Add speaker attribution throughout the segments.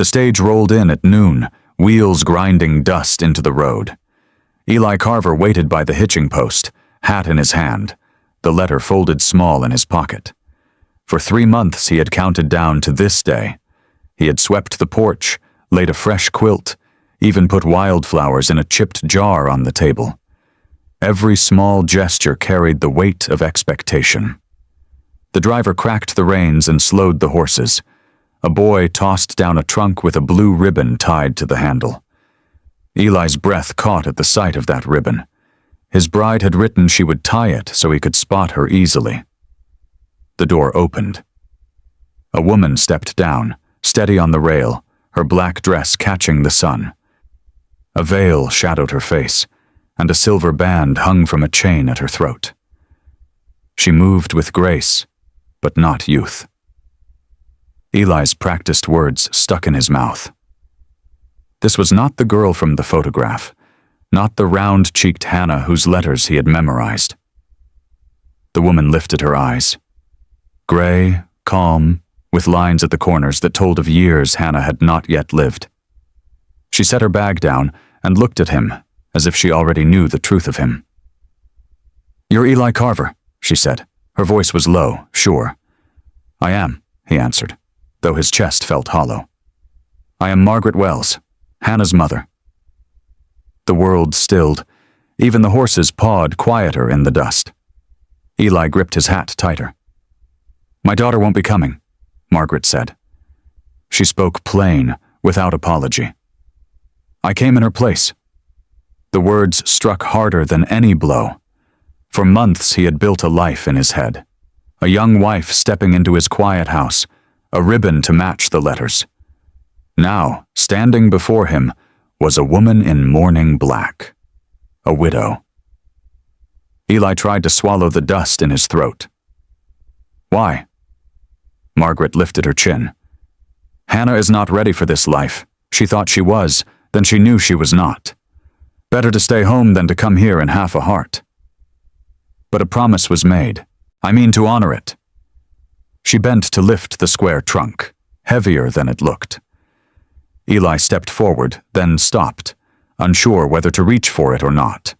Speaker 1: The stage rolled in at noon, wheels grinding dust into the road. Eli Carver waited by the hitching post, hat in his hand, the letter folded small in his pocket. For 3 months he had counted down to this day. He had swept the porch, laid a fresh quilt, even put wildflowers in a chipped jar on the table. Every small gesture carried the weight of expectation. The driver cracked the reins and slowed the horses. A boy tossed down a trunk with a blue ribbon tied to the handle. Eli's breath caught at the sight of that ribbon. His bride had written she would tie it so he could spot her easily. The door opened. A woman stepped down, steady on the rail, her black dress catching the sun. A veil shadowed her face, and a silver band hung from a chain at her throat. She moved with grace, but not youth. Eli's practiced words stuck in his mouth. This was not the girl from the photograph, not the round-cheeked Hannah whose letters he had memorized. The woman lifted her eyes. Gray, calm, with lines at the corners that told of years Hannah had not yet lived. She set her bag down and looked at him as if she already knew the truth of him. "You're Eli Carver," she said. Her voice was low, sure. "I am," he answered, though his chest felt hollow. "I am Margaret Wells, Hannah's mother." The world stilled. Even the horses pawed quieter in the dust. Eli gripped his hat tighter. "My daughter won't be coming," Margaret said. She spoke plain, without apology. "I came in her place." The words struck harder than any blow. For months he had built a life in his head. A young wife stepping into his quiet house, a ribbon to match the letters. Now, standing before him, was a woman in mourning black. A widow. Eli tried to swallow the dust in his throat. "Why?" Margaret lifted her chin. "Hannah is not ready for this life. She thought she was, then she knew she was not. Better to stay home than to come here in half a heart. But a promise was made. I mean to honor it." She bent to lift the square trunk, heavier than it looked. Eli stepped forward, then stopped, unsure whether to reach for it or not.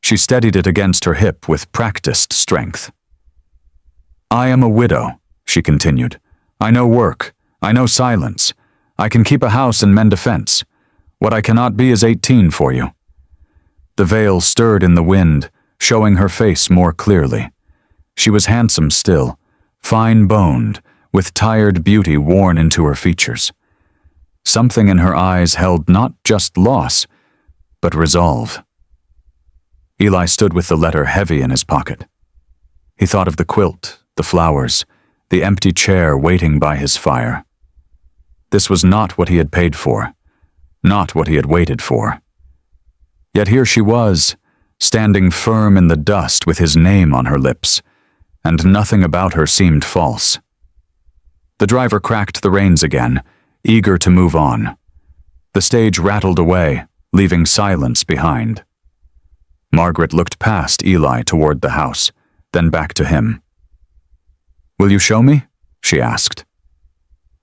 Speaker 1: She steadied it against her hip with practiced strength. "I am a widow," she continued. "I know work. I know silence. I can keep a house and mend a fence. What I cannot be is 18 for you." The veil stirred in the wind, showing her face more clearly. She was handsome still, fine-boned, with tired beauty worn into her features. Something in her eyes held not just loss, but resolve. Eli stood with the letter heavy in his pocket. He thought of the quilt, the flowers, the empty chair waiting by his fire. This was not what he had paid for, not what he had waited for. Yet here she was, standing firm in the dust with his name on her lips, and nothing about her seemed false. The driver cracked the reins again, eager to move on. The stage rattled away, leaving silence behind. Margaret looked past Eli toward the house, then back to him. "Will you show me?" she asked.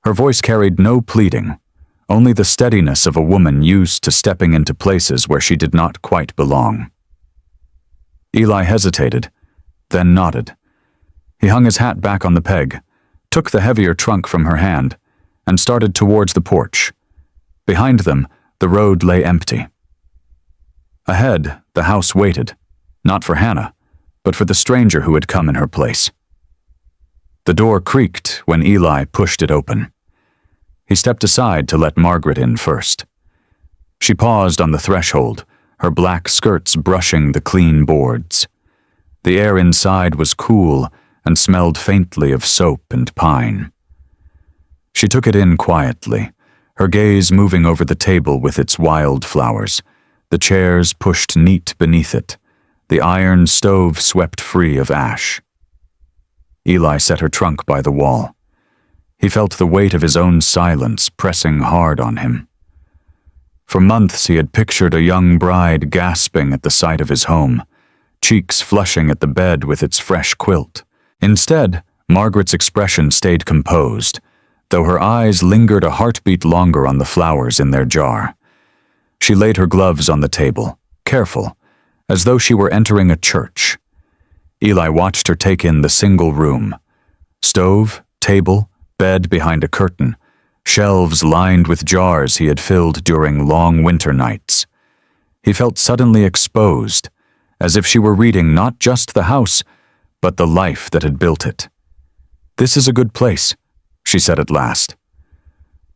Speaker 1: Her voice carried no pleading, only the steadiness of a woman used to stepping into places where she did not quite belong. Eli hesitated, then nodded. He hung his hat back on the peg, took the heavier trunk from her hand, and started towards the porch. Behind them, the road lay empty. Ahead, the house waited, not for Hannah, but for the stranger who had come in her place. The door creaked when Eli pushed it open. He stepped aside to let Margaret in first. She paused on the threshold, her black skirts brushing the clean boards. The air inside was cool and smelled faintly of soap and pine. She took it in quietly, her gaze moving over the table with its wildflowers, the chairs pushed neat beneath it, the iron stove swept free of ash. Eli set her trunk by the wall. He felt the weight of his own silence pressing hard on him. For months he had pictured a young bride gasping at the sight of his home, cheeks flushing at the bed with its fresh quilt. Instead, Margaret's expression stayed composed, though her eyes lingered a heartbeat longer on the flowers in their jar. She laid her gloves on the table, careful, as though she were entering a church. Eli watched her take in the single room. Stove, table, bed behind a curtain, shelves lined with jars he had filled during long winter nights. He felt suddenly exposed, as if she were reading not just the house, but the life that had built it. "This is a good place," she said at last.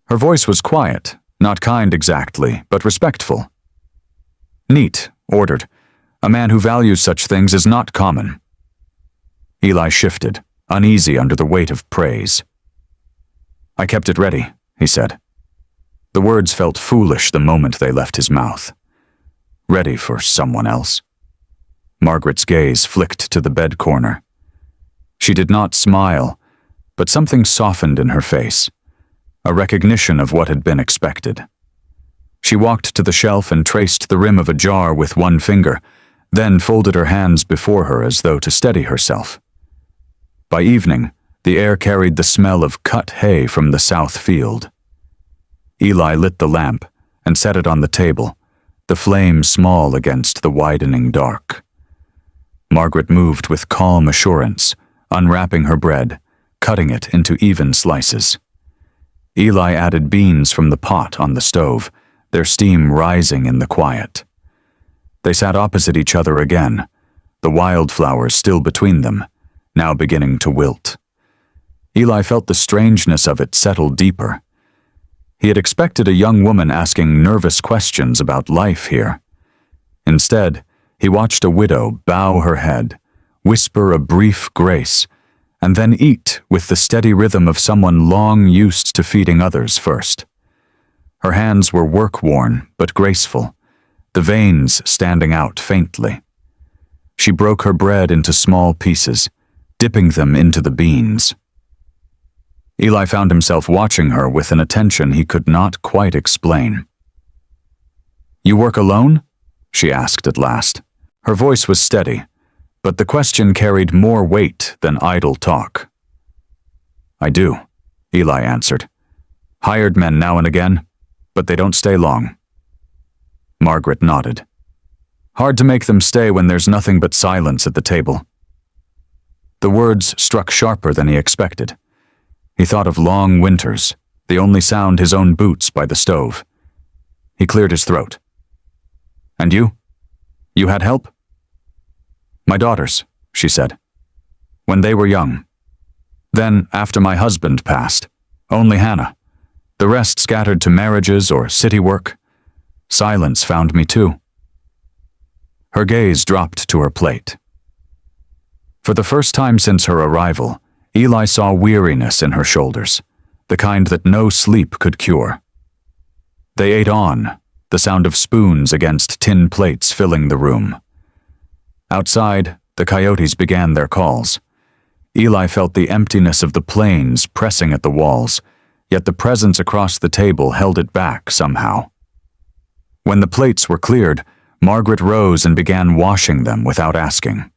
Speaker 1: Her voice was quiet, not kind exactly, but respectful. "Neat," ordered. "A man who values such things is not common." Eli shifted, uneasy under the weight of praise. "I kept it ready," he said. The words felt foolish the moment they left his mouth. Ready for someone else? Margaret's gaze flicked to the bed corner. She did not smile, but something softened in her face, a recognition of what had been expected. She walked to the shelf and traced the rim of a jar with one finger, then folded her hands before her as though to steady herself. By evening, the air carried the smell of cut hay from the south field. Eli lit the lamp and set it on the table, the flame small against the widening dark. Margaret moved with calm assurance, unwrapping her bread, cutting it into even slices. Eli added beans from the pot on the stove, their steam rising in the quiet. They sat opposite each other again, the wildflowers still between them, now beginning to wilt. Eli felt the strangeness of it settle deeper. He had expected a young woman asking nervous questions about life here. Instead, he watched a widow bow her head, whisper a brief grace, and then eat with the steady rhythm of someone long used to feeding others first. Her hands were work-worn but graceful, the veins standing out faintly. She broke her bread into small pieces, dipping them into the beans. Eli found himself watching her with an attention he could not quite explain. "You work alone?" she asked at last. Her voice was steady, but the question carried more weight than idle talk. "I do," Eli answered. "Hired men now and again, but they don't stay long." Margaret nodded. "Hard to make them stay when there's nothing but silence at the table." The words struck sharper than he expected. He thought of long winters, the only sound his own boots by the stove. He cleared his throat. "And you? You had help?" "My daughters," she said. "When they were young. Then, after my husband passed, only Hannah. The rest scattered to marriages or city work. Silence found me too." Her gaze dropped to her plate. For the first time since her arrival, Eli saw weariness in her shoulders, the kind that no sleep could cure. They ate on, the sound of spoons against tin plates filling the room. Outside, the coyotes began their calls. Eli felt the emptiness of the plains pressing at the walls, yet the presence across the table held it back somehow. When the plates were cleared, Margaret rose and began washing them without asking.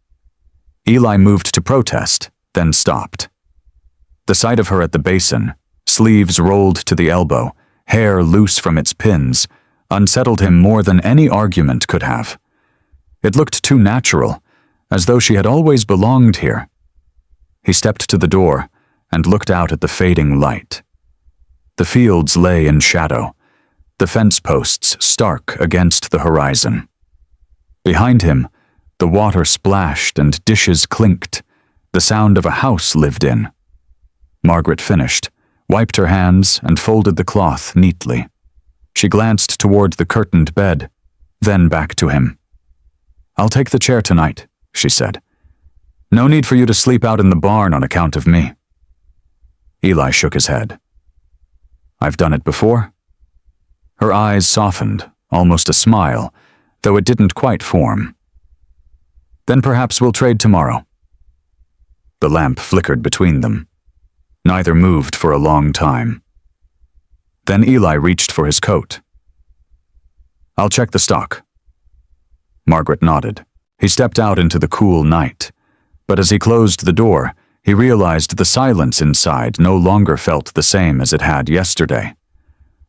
Speaker 1: Eli moved to protest, then stopped. The sight of her at the basin, sleeves rolled to the elbow, hair loose from its pins, unsettled him more than any argument could have. It looked too natural, as though she had always belonged here. He stepped to the door and looked out at the fading light. The fields lay in shadow, the fence posts stark against the horizon. Behind him, the water splashed and dishes clinked, the sound of a house lived in. Margaret finished, wiped her hands, and folded the cloth neatly. She glanced toward the curtained bed, then back to him. "I'll take the chair tonight," she said. "No need for you to sleep out in the barn on account of me." Eli shook his head. "I've done it before." Her eyes softened, almost a smile, though it didn't quite form. "Then perhaps we'll trade tomorrow." The lamp flickered between them. Neither moved for a long time. Then Eli reached for his coat. "I'll check the stock." Margaret nodded. He stepped out into the cool night, but as he closed the door, He realized the silence inside no longer felt the same as it had yesterday.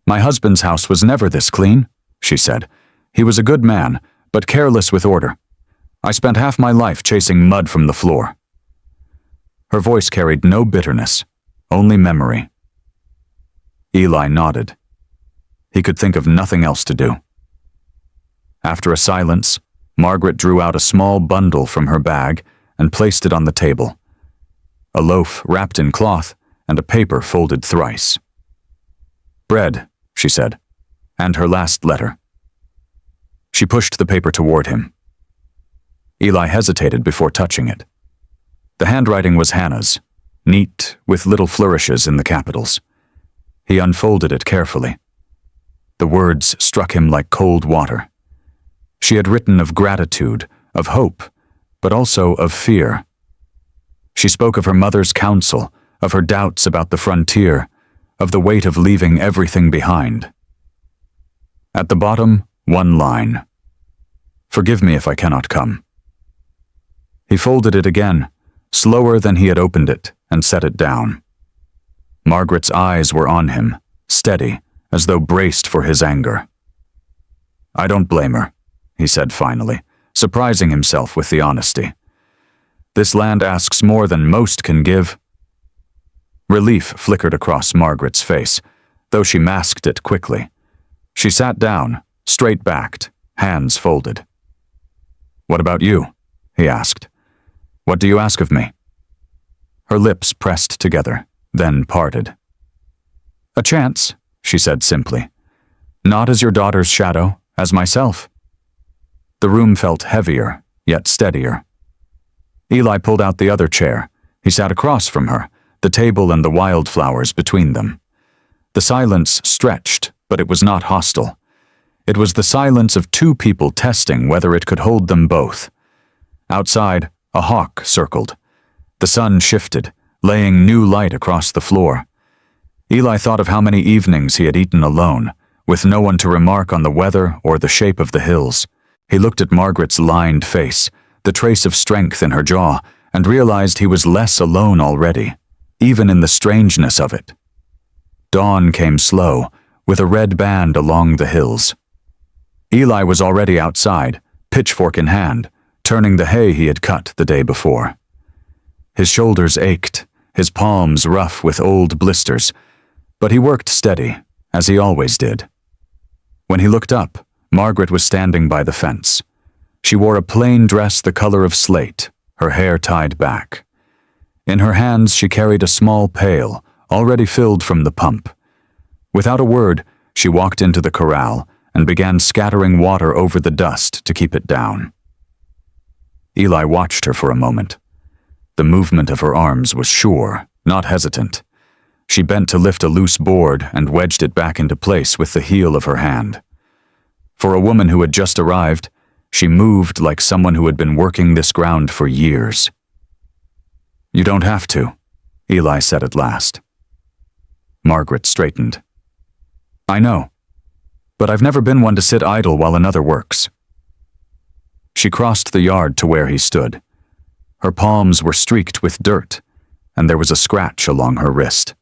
Speaker 1: "My husband's house was never this clean," she said. "He was a good man, but careless with order. I spent half my life chasing mud from the floor." Her voice carried no bitterness, only memory. Eli nodded. He could think of nothing else to do. After a silence, Margaret drew out a small bundle from her bag and placed it on the table. A loaf wrapped in cloth and a paper folded thrice. "Bread," she said, "and her last letter." She pushed the paper toward him. Eli hesitated before touching it. The handwriting was Hannah's, neat, with little flourishes in the capitals. He unfolded it carefully. The words struck him like cold water. She had written of gratitude, of hope, but also of fear. She spoke of her mother's counsel, of her doubts about the frontier, of the weight of leaving everything behind. At the bottom, one line. "Forgive me if I cannot come." He folded it again, slower than he had opened it, and set it down. Margaret's eyes were on him, steady, as though braced for his anger. "I don't blame her," he said finally, surprising himself with the honesty. "This land asks more than most can give." Relief flickered across Margaret's face, though she masked it quickly. She sat down, straight-backed, hands folded. "What about you?" he asked. "What do you ask of me?" Her lips pressed together, then parted. "A chance," she said simply. "Not as your daughter's shadow, as myself." The room felt heavier, yet steadier. Eli pulled out the other chair. He sat across from her, the table and the wildflowers between them. The silence stretched, but it was not hostile. It was the silence of two people testing whether it could hold them both. Outside, a hawk circled. The sun shifted, laying new light across the floor. Eli thought of how many evenings he had eaten alone, with no one to remark on the weather or the shape of the hills. He looked at Margaret's lined face, the trace of strength in her jaw, and realized he was less alone already, even in the strangeness of it. Dawn came slow, with a red band along the hills. Eli was already outside, pitchfork in hand, turning the hay he had cut the day before. His shoulders ached, his palms rough with old blisters, but he worked steady, as he always did. When he looked up, Margaret was standing by the fence. She wore a plain dress the color of slate, her hair tied back. In her hands she carried a small pail, already filled from the pump. Without a word, she walked into the corral and began scattering water over the dust to keep it down. Eli watched her for a moment. The movement of her arms was sure, not hesitant. She bent to lift a loose board and wedged it back into place with the heel of her hand. For a woman who had just arrived, she moved like someone who had been working this ground for years. "You don't have to," Eli said at last. Margaret straightened. "I know, but I've never been one to sit idle while another works." She crossed the yard to where he stood. Her palms were streaked with dirt, and there was a scratch along her wrist.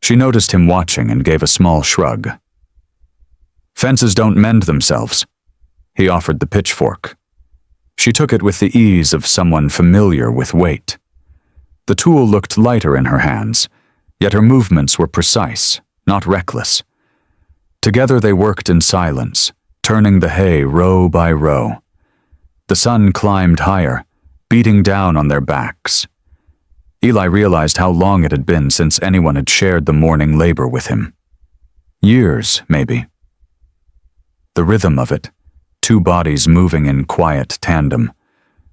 Speaker 1: She noticed him watching and gave a small shrug. "Fences don't mend themselves." He offered the pitchfork. She took it with the ease of someone familiar with weight. The tool looked lighter in her hands, yet her movements were precise, not reckless. Together they worked in silence, turning the hay row by row. The sun climbed higher, beating down on their backs. Eli realized how long it had been since anyone had shared the morning labor with him. Years, maybe. The rhythm of it, two bodies moving in quiet tandem,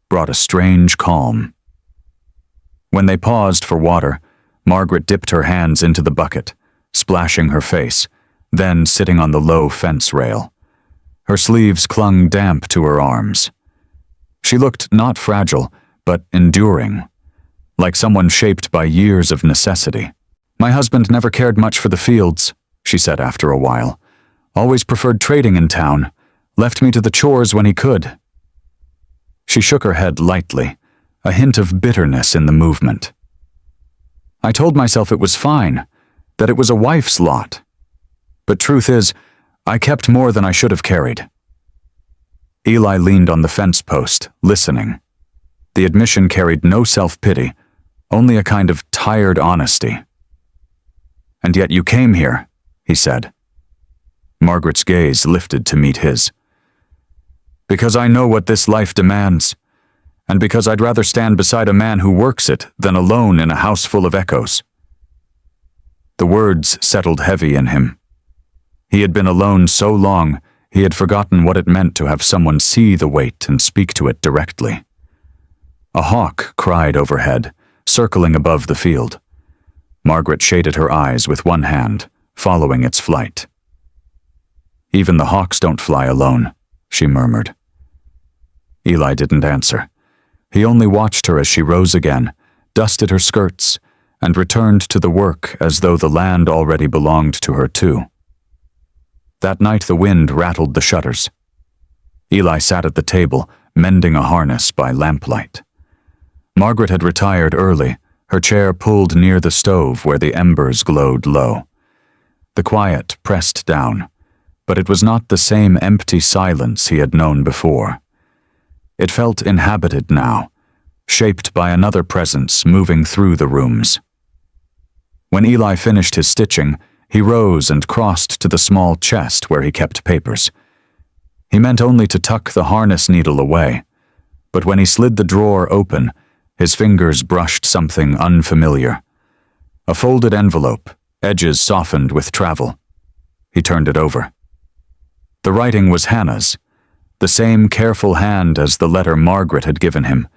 Speaker 1: brought a strange calm. When they paused for water, Margaret dipped her hands into the bucket, splashing her face, then sitting on the low fence rail. Her sleeves clung damp to her arms. She looked not fragile, but enduring, like someone shaped by years of necessity. "My husband never cared much for the fields," she said after a while. "Always preferred trading in town. Left me to the chores when he could." She shook her head lightly, a hint of bitterness in the movement. I told myself it was fine, that it was a wife's lot. But truth is, I kept more than I should have carried. Eli leaned on the fence post, listening. The admission carried no self-pity, only a kind of tired honesty. "And yet you came here," he said. Margaret's gaze lifted to meet his. "Because I know what this life demands, and because I'd rather stand beside a man who works it than alone in a house full of echoes." The words settled heavy in him. He had been alone so long, he had forgotten what it meant to have someone see the weight and speak to it directly. A hawk cried overhead, circling above the field. Margaret shaded her eyes with one hand, following its flight. "Even the hawks don't fly alone," she murmured. Eli didn't answer. He only watched her as she rose again, dusted her skirts, and returned to the work as though the land already belonged to her too. That night the wind rattled the shutters. Eli sat at the table, mending a harness by lamplight. Margaret had retired early, her chair pulled near the stove where the embers glowed low. The quiet pressed down, but it was not the same empty silence he had known before. It felt inhabited now, shaped by another presence moving through the rooms. When Eli finished his stitching, he rose and crossed to the small chest where he kept papers. He meant only to tuck the harness needle away, but when he slid the drawer open, his fingers brushed something unfamiliar. A folded envelope, edges softened with travel. He turned it over. The writing was Hannah's, the same careful hand as the letter Margaret had given him.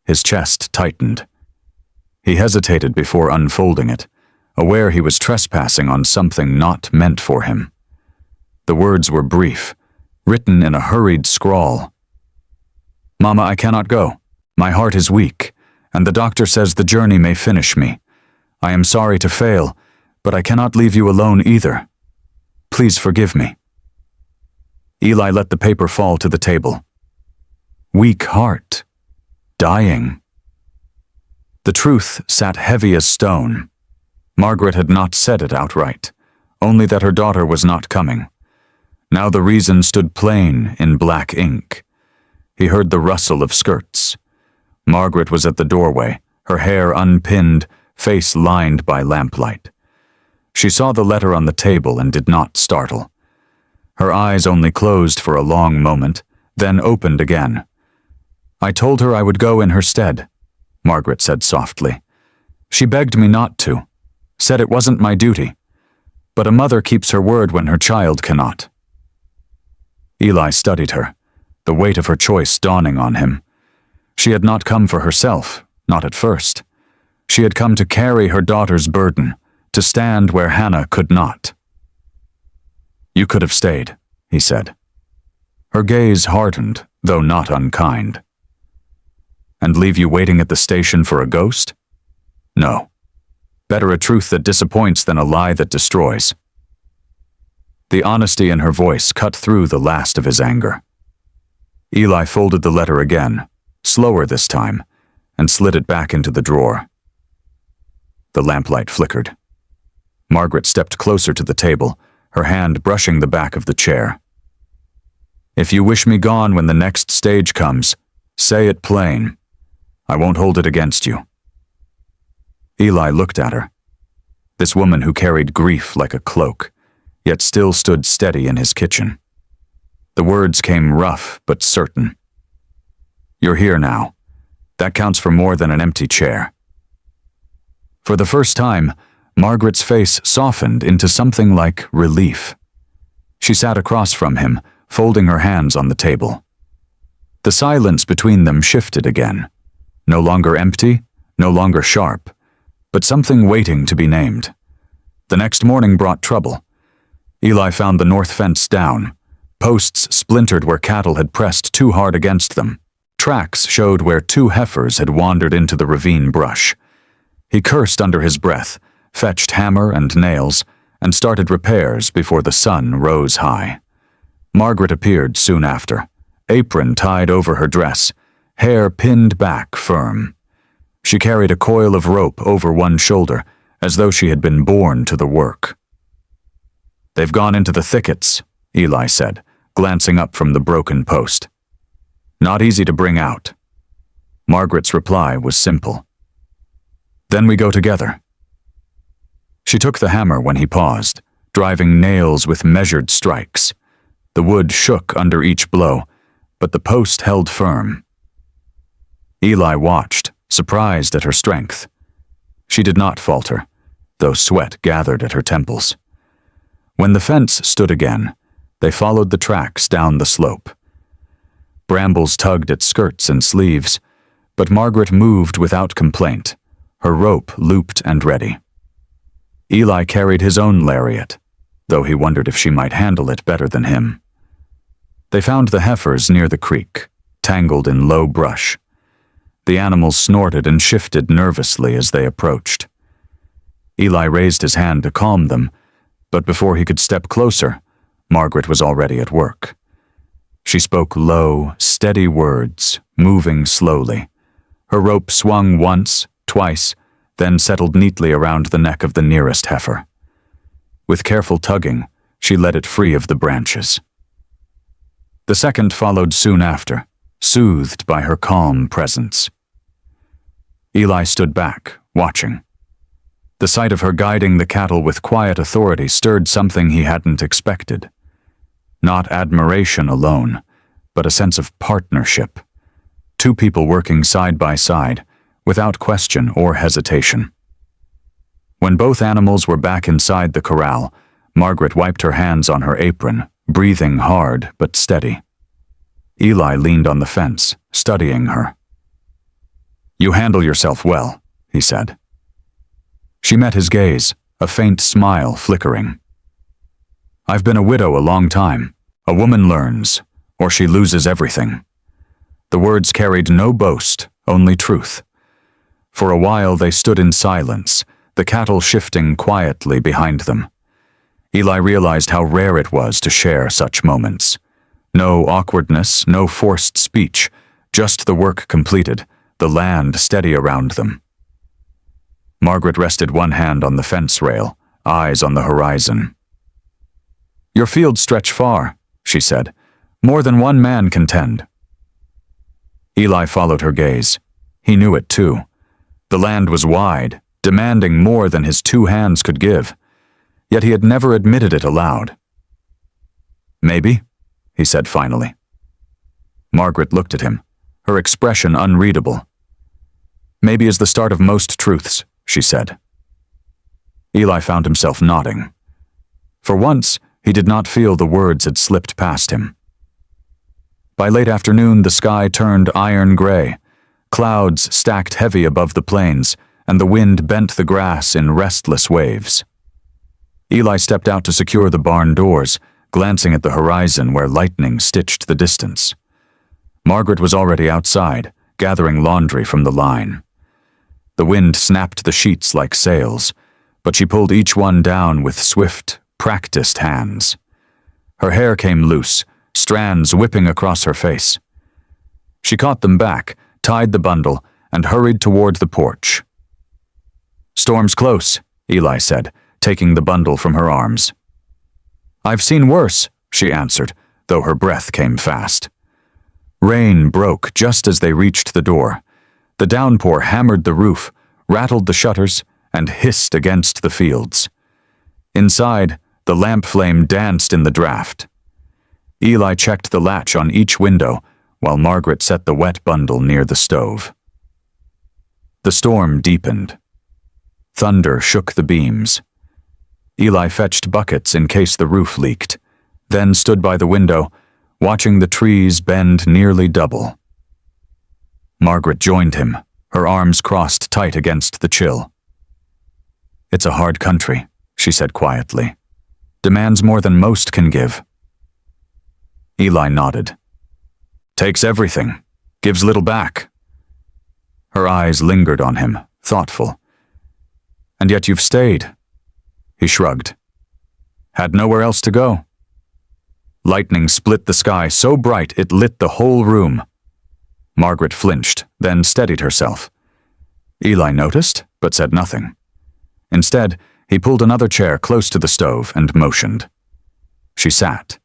Speaker 1: His chest tightened. He hesitated before unfolding it, aware he was trespassing on something not meant for him. The words were brief, written in a hurried scrawl. "Mama, I cannot go. My heart is weak, and the doctor says the journey may finish me. I am sorry to fail, but I cannot leave you alone either. Please forgive me." Eli let the paper fall to the table. Weak heart. Dying. The truth sat heavy as stone. Margaret had not said it outright, only that her daughter was not coming. Now the reason stood plain in black ink. He heard the rustle of skirts. Margaret was at the doorway, her hair unpinned, face lined by lamplight. She saw the letter on the table and did not startle. Her eyes only closed for a long moment, then opened again. "I told her I would go in her stead," Margaret said softly. "She begged me not to, said it wasn't my duty. But a mother keeps her word when her child cannot." Eli studied her, the weight of her choice dawning on him. She had not come for herself, not at first. She had come to carry her daughter's burden, to stand where Hannah could not. "You could have stayed," he said. Her gaze hardened, though not unkind. "And leave you waiting at the station for a ghost? No. Better a truth that disappoints than a lie that destroys." The honesty in her voice cut through the last of his anger. Eli folded the letter again, slower this time, and slid it back into the drawer. The lamplight flickered. Margaret stepped closer to the table, her hand brushing the back of the chair. "If you wish me gone when the next stage comes, say it plain. I won't hold it against you." Eli looked at her. This woman who carried grief like a cloak, yet still stood steady in his kitchen. The words came rough but certain. "You're here now. That counts for more than an empty chair." For the first time, Margaret's face softened into something like relief. She sat across from him, folding her hands on the table. The silence between them shifted again. No longer empty, no longer sharp, but something waiting to be named. The next morning brought trouble. Eli found the north fence down. Posts splintered where cattle had pressed too hard against them. Tracks showed where 2 heifers had wandered into the ravine brush. He cursed under his breath, fetched hammer and nails, and started repairs before the sun rose high. Margaret appeared soon after, apron tied over her dress, hair pinned back firm. She carried a coil of rope over one shoulder, as though she had been born to the work. "They've gone into the thickets," Eli said, glancing up from the broken post. "Not easy to bring out." Margaret's reply was simple. "Then we go together." She took the hammer when he paused, driving nails with measured strikes. The wood shook under each blow, but the post held firm. Eli watched, surprised at her strength. She did not falter, though sweat gathered at her temples. When the fence stood again, they followed the tracks down the slope. Brambles tugged at skirts and sleeves, but Margaret moved without complaint, her rope looped and ready. Eli carried his own lariat, though he wondered if she might handle it better than him. They found the heifers near the creek, tangled in low brush. The animals snorted and shifted nervously as they approached. Eli raised his hand to calm them, but before he could step closer, Margaret was already at work. She spoke low, steady words, moving slowly. Her rope swung once, twice, then settled neatly around the neck of the nearest heifer. With careful tugging, she let it free of the branches. The second followed soon after, soothed by her calm presence. Eli stood back, watching. The sight of her guiding the cattle with quiet authority stirred something he hadn't expected. Not admiration alone, but a sense of partnership. Two people working side by side, without question or hesitation. When both animals were back inside the corral, Margaret wiped her hands on her apron, breathing hard but steady. Eli leaned on the fence, studying her. "You handle yourself well," he said. She met his gaze, a faint smile flickering. "I've been a widow a long time. A woman learns, or she loses everything." The words carried no boast, only truth. For a while they stood in silence, the cattle shifting quietly behind them. Eli realized how rare it was to share such moments. No awkwardness, no forced speech, just the work completed, the land steady around them. Margaret rested one hand on the fence rail, eyes on the horizon. "Your fields stretch far," she said. "More than one man can tend." Eli followed her gaze. He knew it too. The land was wide, demanding more than his two hands could give, yet he had never admitted it aloud. "Maybe," he said finally. Margaret looked at him, her expression unreadable. "Maybe is the start of most truths," she said. Eli found himself nodding. For once, he did not feel the words had slipped past him. By late afternoon, the sky turned iron gray. Clouds stacked heavy above the plains, and the wind bent the grass in restless waves. Eli stepped out to secure the barn doors, glancing at the horizon where lightning stitched the distance. Margaret was already outside, gathering laundry from the line. The wind snapped the sheets like sails, but she pulled each one down with swift, practiced hands. Her hair came loose, strands whipping across her face. She caught them back, tied the bundle, and hurried toward the porch. "Storm's close," Eli said, taking the bundle from her arms. "I've seen worse," she answered, though her breath came fast. Rain broke just as they reached the door. The downpour hammered the roof, rattled the shutters, and hissed against the fields. Inside, the lamp flame danced in the draft. Eli checked the latch on each window, while Margaret set the wet bundle near the stove. The storm deepened. Thunder shook the beams. Eli fetched buckets in case the roof leaked, then stood by the window, watching the trees bend nearly double. Margaret joined him, her arms crossed tight against the chill. "It's a hard country," she said quietly. "Demands more than most can give." Eli nodded. "Takes everything, gives little back." Her eyes lingered on him, thoughtful. "And yet you've stayed." He shrugged. "Had nowhere else to go." Lightning split the sky so bright it lit the whole room. Margaret flinched, then steadied herself. Eli noticed, but said nothing. Instead, he pulled another chair close to the stove and motioned. She sat,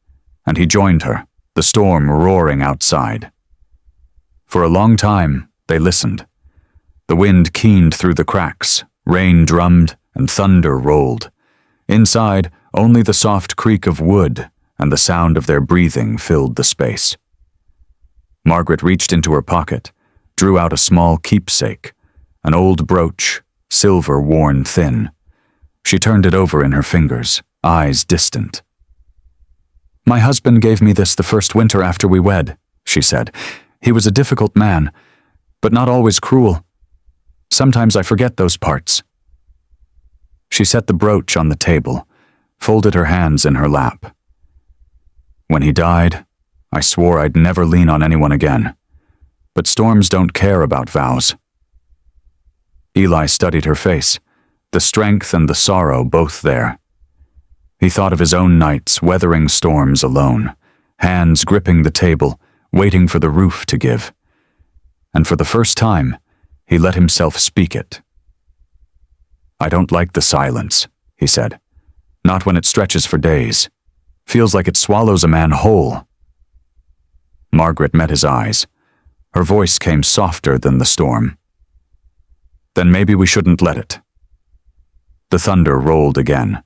Speaker 1: and he joined her, the storm roaring outside. For a long time, they listened. The wind keened through the cracks, rain drummed, and thunder rolled. Inside, only the soft creak of wood and the sound of their breathing filled the space. Margaret reached into her pocket, drew out a small keepsake, an old brooch, silver worn thin. She turned it over in her fingers, eyes distant. "My husband gave me this the first winter after we wed," she said. "He was a difficult man, but not always cruel. Sometimes I forget those parts." She set the brooch on the table, folded her hands in her lap. "When he died, I swore I'd never lean on anyone again. But storms don't care about vows." Eli studied her face, the strength and the sorrow both there. He thought of his own nights weathering storms alone, hands gripping the table, waiting for the roof to give. And for the first time, he let himself speak it. "I don't like the silence," he said. "Not when it stretches for days. Feels like it swallows a man whole." Margaret met his eyes. Her voice came softer than the storm. "Then maybe we shouldn't let it." The thunder rolled again,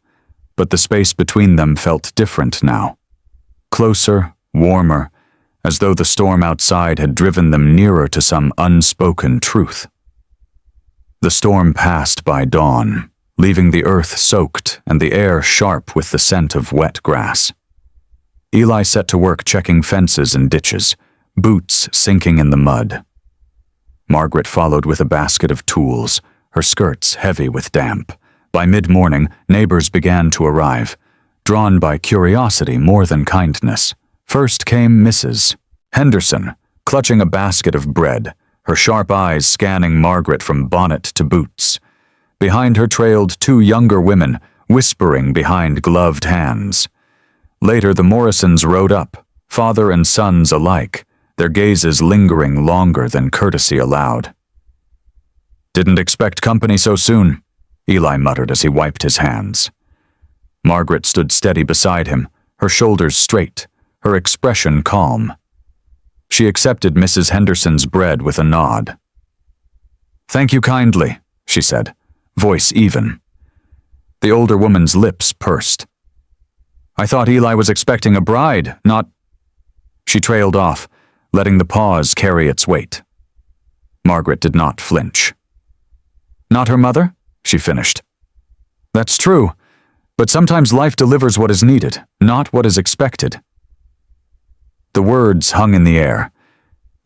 Speaker 1: but the space between them felt different now. Closer, warmer, as though the storm outside had driven them nearer to some unspoken truth. The storm passed by dawn, leaving the earth soaked and the air sharp with the scent of wet grass. Eli set to work checking fences and ditches, boots sinking in the mud. Margaret followed with a basket of tools, her skirts heavy with damp. By mid-morning, neighbors began to arrive, drawn by curiosity more than kindness. First came Mrs. Henderson, clutching a basket of bread, her sharp eyes scanning Margaret from bonnet to boots. Behind her trailed two younger women, whispering behind gloved hands. Later, the Morrisons rode up, father and sons alike, their gazes lingering longer than courtesy allowed. "Didn't expect company so soon," Eli muttered as he wiped his hands. Margaret stood steady beside him, her shoulders straight, her expression calm. She accepted Mrs. Henderson's bread with a nod. "Thank you kindly," she said, voice even. The older woman's lips pursed. "I thought Eli was expecting a bride, not—" She trailed off, letting the pause carry its weight. Margaret did not flinch. "Not her mother?" she finished. "That's true, but sometimes life delivers what is needed, not what is expected." The words hung in the air.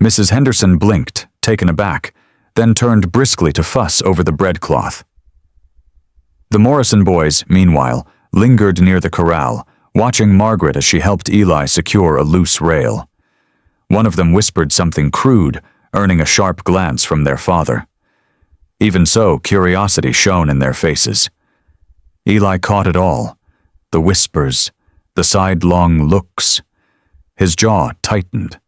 Speaker 1: Mrs. Henderson blinked, taken aback, then turned briskly to fuss over the breadcloth. The Morrison boys, meanwhile, lingered near the corral, watching Margaret as she helped Eli secure a loose rail. One of them whispered something crude, earning a sharp glance from their father. Even so, curiosity shone in their faces. Eli caught it all, the whispers, the sidelong looks. His jaw tightened.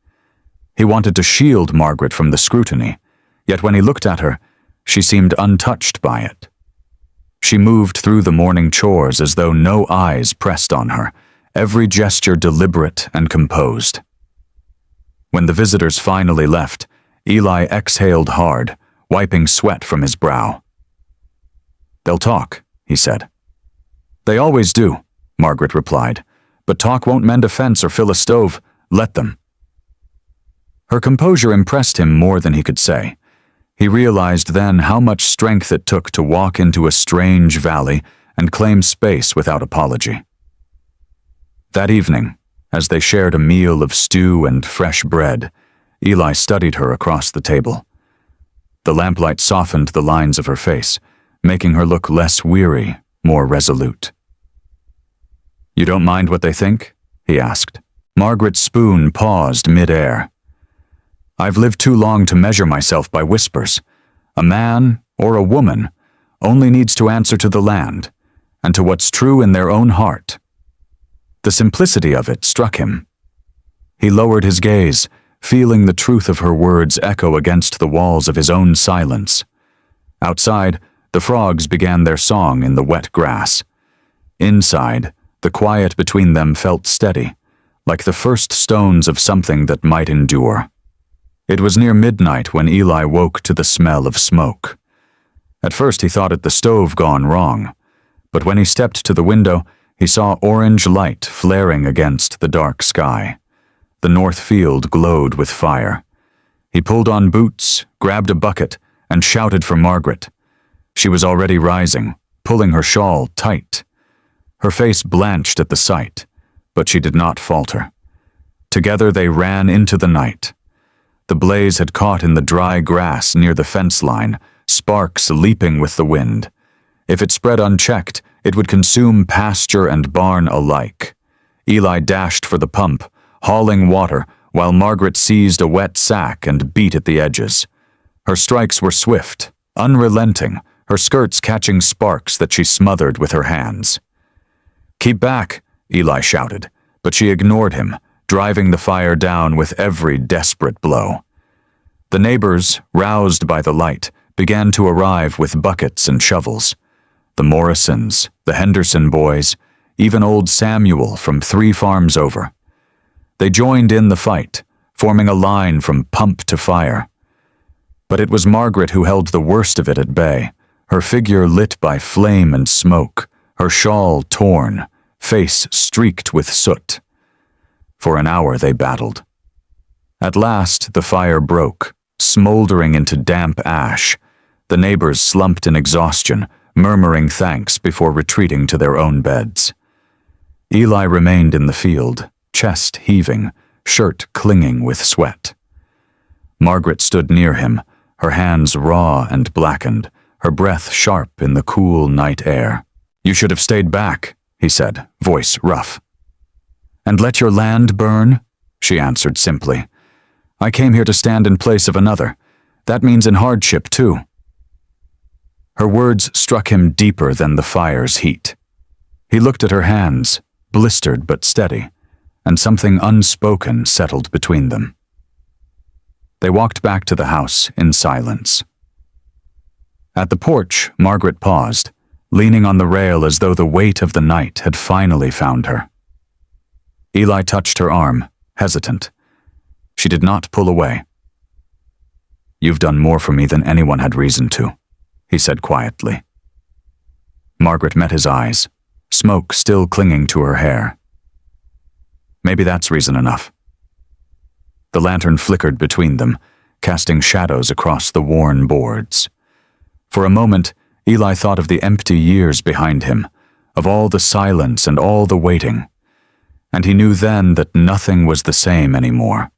Speaker 1: He wanted to shield Margaret from the scrutiny, yet when he looked at her, she seemed untouched by it. She moved through the morning chores as though no eyes pressed on her, every gesture deliberate and composed. When the visitors finally left, Eli exhaled hard, wiping sweat from his brow. "They'll talk," he said. "They always do," Margaret replied, "but talk won't mend a fence or fill a stove. Let them." Her composure impressed him more than he could say. He realized then how much strength it took to walk into a strange valley and claim space without apology. That evening, as they shared a meal of stew and fresh bread, Eli studied her across the table. The lamplight softened the lines of her face, making her look less weary, more resolute. "You don't mind what they think?" he asked. Margaret's spoon paused mid-air. "I've lived too long to measure myself by whispers. A man, or a woman, only needs to answer to the land, and to what's true in their own heart." The simplicity of it struck him. He lowered his gaze, feeling the truth of her words echo against the walls of his own silence. Outside, the frogs began their song in the wet grass. Inside, the quiet between them felt steady, like the first stones of something that might endure. It was near midnight when Eli woke to the smell of smoke. At first he thought it the stove gone wrong, but when he stepped to the window, he saw orange light flaring against the dark sky. The north field glowed with fire. He pulled on boots, grabbed a bucket, and shouted for Margaret. She was already rising, pulling her shawl tight. Her face blanched at the sight, but she did not falter. Together they ran into the night. The blaze had caught in the dry grass near the fence line, sparks leaping with the wind. If it spread unchecked, it would consume pasture and barn alike. Eli dashed for the pump, hauling water, while Margaret seized a wet sack and beat at the edges. Her strikes were swift, unrelenting, her skirts catching sparks that she smothered with her hands. "Keep back," Eli shouted, but she ignored him, driving the fire down with every desperate blow. The neighbors, roused by the light, began to arrive with buckets and shovels. The Morrisons, the Henderson boys, even old Samuel from 3 farms over. They joined in the fight, forming a line from pump to fire. But it was Margaret who held the worst of it at bay, her figure lit by flame and smoke, her shawl torn, face streaked with soot. For an hour they battled. At last the fire broke, smoldering into damp ash. The neighbors slumped in exhaustion, murmuring thanks before retreating to their own beds. Eli remained in the field, chest heaving, shirt clinging with sweat. Margaret stood near him, her hands raw and blackened, her breath sharp in the cool night air. "You should have stayed back," he said, voice rough. "And let your land burn?" she answered simply. "I came here to stand in place of another. That means in hardship, too." Her words struck him deeper than the fire's heat. He looked at her hands, blistered but steady, and something unspoken settled between them. They walked back to the house in silence. At the porch, Margaret paused, leaning on the rail as though the weight of the night had finally found her. Eli touched her arm, hesitant. She did not pull away. "You've done more for me than anyone had reason to," he said quietly. Margaret met his eyes, smoke still clinging to her hair. "Maybe that's reason enough." The lantern flickered between them, casting shadows across the worn boards. For a moment, Eli thought of the empty years behind him, of all the silence and all the waiting. And he knew then that nothing was the same anymore.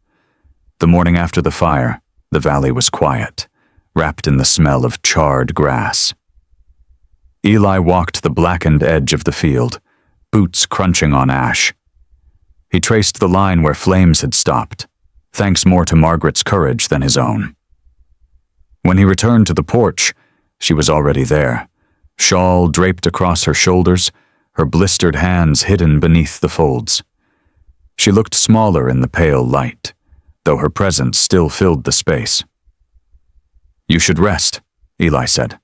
Speaker 1: The morning after the fire, the valley was quiet, wrapped in the smell of charred grass. Eli walked the blackened edge of the field, boots crunching on ash. He traced the line where flames had stopped, thanks more to Margaret's courage than his own. When he returned to the porch, she was already there, shawl draped across her shoulders, her blistered hands hidden beneath the folds. She looked smaller in the pale light, though her presence still filled the space. "You should rest," Eli said.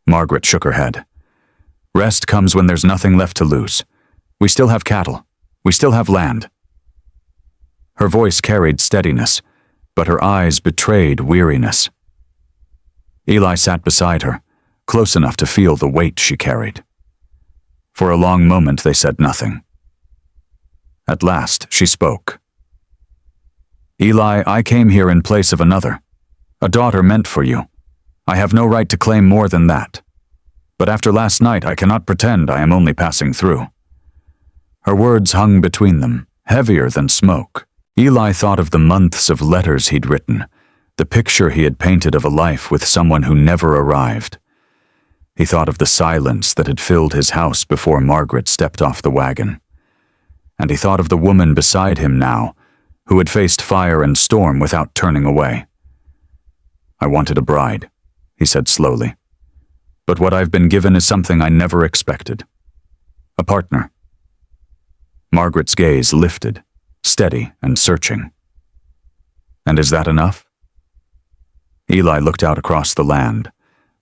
Speaker 1: Margaret shook her head. "Rest comes when there's nothing left to lose. We still have cattle. We still have land." Her voice carried steadiness, but her eyes betrayed weariness. Eli sat beside her, close enough to feel the weight she carried. For a long moment they said nothing. At last she spoke. "Eli, I came here in place of another, a daughter meant for you. I have no right to claim more than that. But after last night I cannot pretend I am only passing through." Her words hung between them, heavier than smoke. Eli thought of the months of letters he'd written, the picture he had painted of a life with someone who never arrived. He thought of the silence that had filled his house before Margaret stepped off the wagon. And he thought of the woman beside him now, who had faced fire and storm without turning away. "I wanted a bride," he said slowly. "But what I've been given is something I never expected. A partner." Margaret's gaze lifted, steady and searching. "And is that enough?" Eli looked out across the land.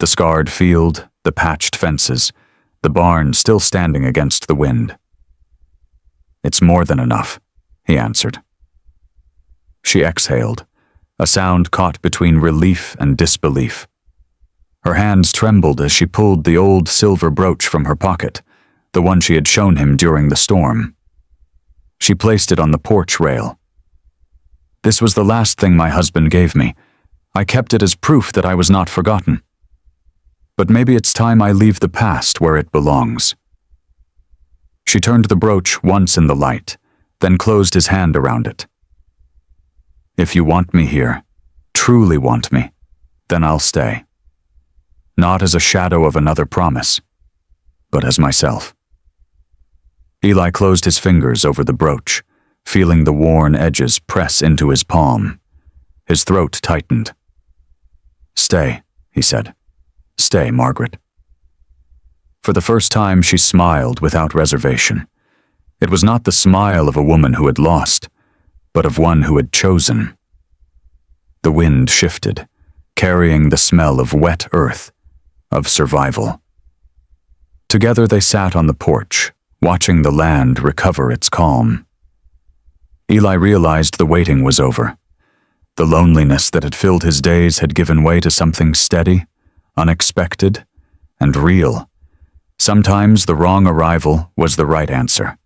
Speaker 1: The scarred field, the patched fences, the barn still standing against the wind. "It's more than enough," he answered. She exhaled, a sound caught between relief and disbelief. Her hands trembled as she pulled the old silver brooch from her pocket, the one she had shown him during the storm. She placed it on the porch rail. "This was the last thing my husband gave me. I kept it as proof that I was not forgotten. But maybe it's time I leave the past where it belongs." She turned the brooch once in the light, then closed his hand around it. "If you want me here, truly want me, then I'll stay. Not as a shadow of another promise, but as myself." Eli closed his fingers over the brooch, feeling the worn edges press into his palm. His throat tightened. "Stay," he said. "Stay, Margaret." For the first time, she smiled without reservation. It was not the smile of a woman who had lost, but of one who had chosen. The wind shifted, carrying the smell of wet earth, of survival. Together they sat on the porch, watching the land recover its calm. Eli realized the waiting was over. The loneliness that had filled his days had given way to something steady, unexpected, and real. Sometimes the wrong arrival was the right answer.